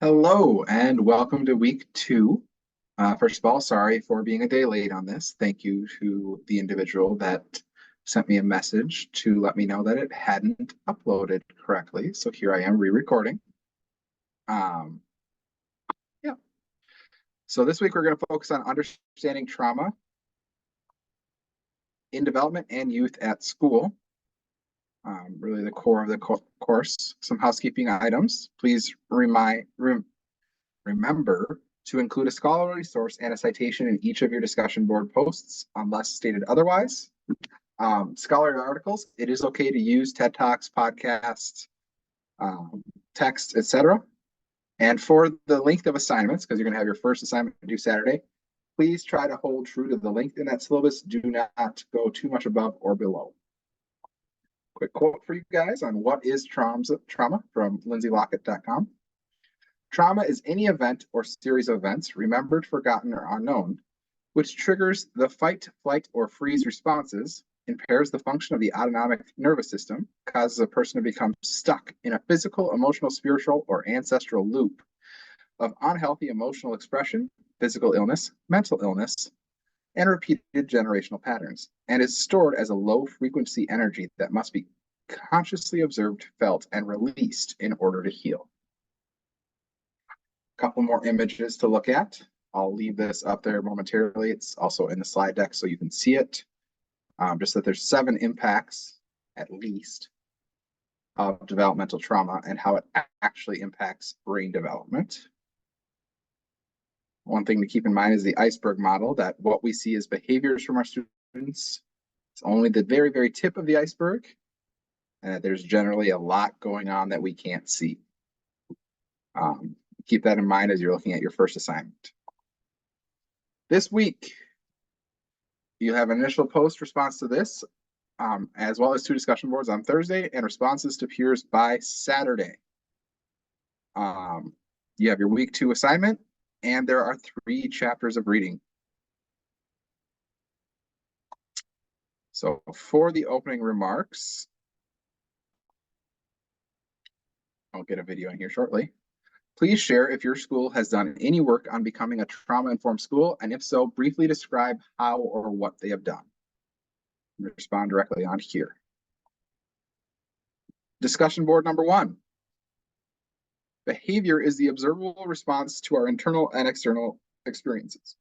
Hello and welcome to week two. First of all, sorry for being a day late on this. Thank you to the individual that sent me a message to let me know that it hadn't uploaded correctly. So here I am re-recording. Yeah. So this week we're going to focus on understanding trauma in development and youth at school. Really the core of the course. Some housekeeping items. Please remember to include a scholarly source and a citation in each of your discussion board posts, unless stated otherwise. Scholarly articles, it is okay to use TED Talks, podcasts, text, etc. And for the length of assignments, because you're going to have your first assignment due Saturday, please try to hold true to the length in that syllabus. Do not go too much above or below. Quick quote for you guys on what is trauma from lindsaylockett.com. Trauma is any event or series of events, remembered, forgotten, or unknown, which triggers the fight, flight, or freeze responses, impairs the function of the autonomic nervous system, causes a person to become stuck in a physical, emotional, spiritual, or ancestral loop of unhealthy emotional expression, physical illness, mental illness, and repeated generational patterns, and is stored as a low-frequency energy that must be consciously observed, felt, and released in order to heal. Couple more images to look at. I'll leave this up there momentarily. It's also in the slide deck so you can see it. Just that there's 7 impacts, at least, of developmental trauma and how it actually impacts brain development. One thing to keep in mind is the iceberg model, that what we see as behaviors from our students is only the very, very tip of the iceberg, and that there's generally a lot going on that we can't see. Keep that in mind as you're looking at your first assignment. This week, you have an initial post response to this, as well as 2 discussion boards on Thursday and responses to peers by Saturday. You have your week 2 assignment, and there are 3 chapters of reading. So for the opening remarks, I'll get a video in here shortly. Please share if your school has done any work on becoming a trauma-informed school, and if so, briefly describe how or what they have done. Respond directly on here. Discussion board number 1. Behavior is the observable response to our internal and external experiences.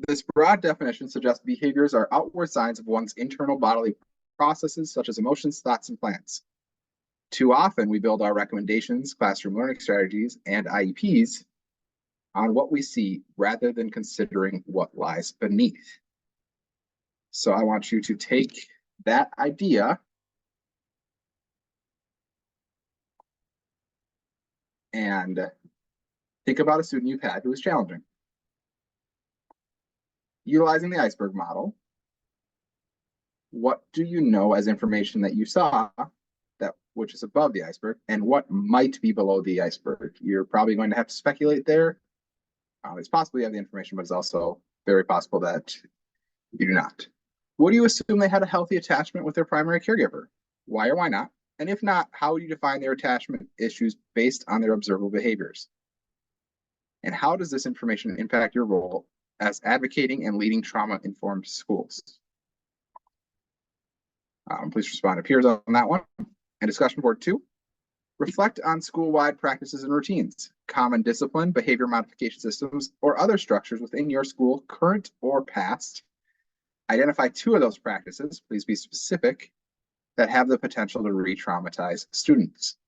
This broad definition suggests behaviors are outward signs of one's internal bodily processes, such as emotions, thoughts, and plans. Too often, we build our recommendations, classroom learning strategies, and IEPs on what we see rather than considering what lies beneath. So I want you to take that idea and think about a student you've had who was challenging. Utilizing the iceberg model, what do you know as information that you saw which is above the iceberg, and what might be below the iceberg? You're probably going to have to speculate there. It's possible you have the information, but it's also very possible that you do not. Would you assume they had a healthy attachment with their primary caregiver? Why or why not? And if not, how would you define their attachment issues based on their observable behaviors? And how does this information impact your role as advocating and leading trauma-informed schools? Please respond to peers on that one. And discussion board 2, reflect on school-wide practices and routines, common discipline, behavior modification systems, or other structures within your school, current or past. Identify 2 of those practices, please be specific, that have the potential to re-traumatize students.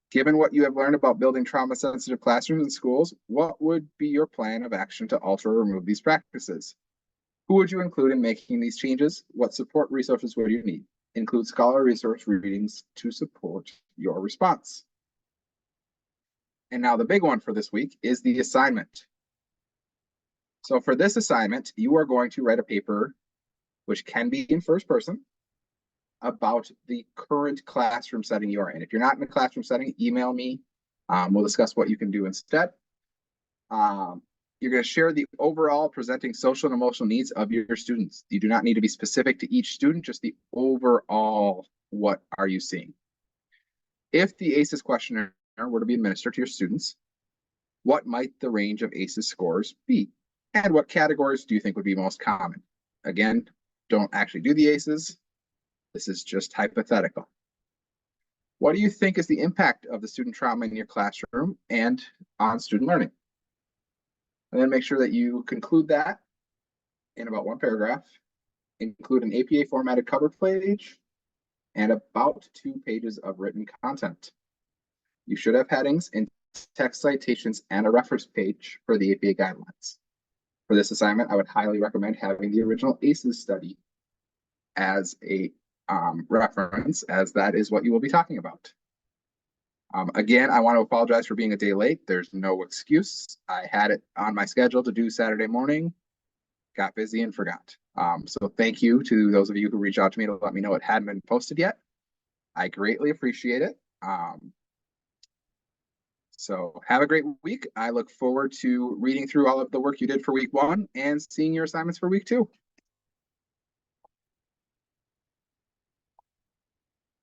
Given what you have learned about building trauma-sensitive classrooms and schools, what would be your plan of action to alter or remove these practices? Who would you include in making these changes? What support resources would you need? Include scholar resource readings to support your response. And now the big one for this week is the assignment. So for this assignment, you are going to write a paper, which can be in first person, about the current classroom setting you are in. If you're not in a classroom setting, email me. We'll discuss what you can do instead. You're going to share the overall presenting social and emotional needs of your students. You do not need to be specific to each student, just the overall, what are you seeing? If the ACEs questionnaire were to be administered to your students, what might the range of ACEs scores be? And what categories do you think would be most common? Again, don't actually do the ACEs. This is just hypothetical. What do you think is the impact of the student trauma in your classroom and on student learning? And then make sure that you conclude that in about one paragraph. Include an APA formatted cover page and about 2 pages of written content. You should have headings and text citations and a reference page for the APA guidelines. For this assignment, I would highly recommend having the original ACEs study as a reference, as that is what you will be talking about. Again, I want to apologize for being a day late. There's no excuse. I had it on my schedule to do Saturday morning, got busy and forgot. So thank you to those of you who reached out to me to let me know it hadn't been posted yet. I greatly appreciate it. So have a great week. I look forward to reading through all of the work you did for week 1 and seeing your assignments for week 2.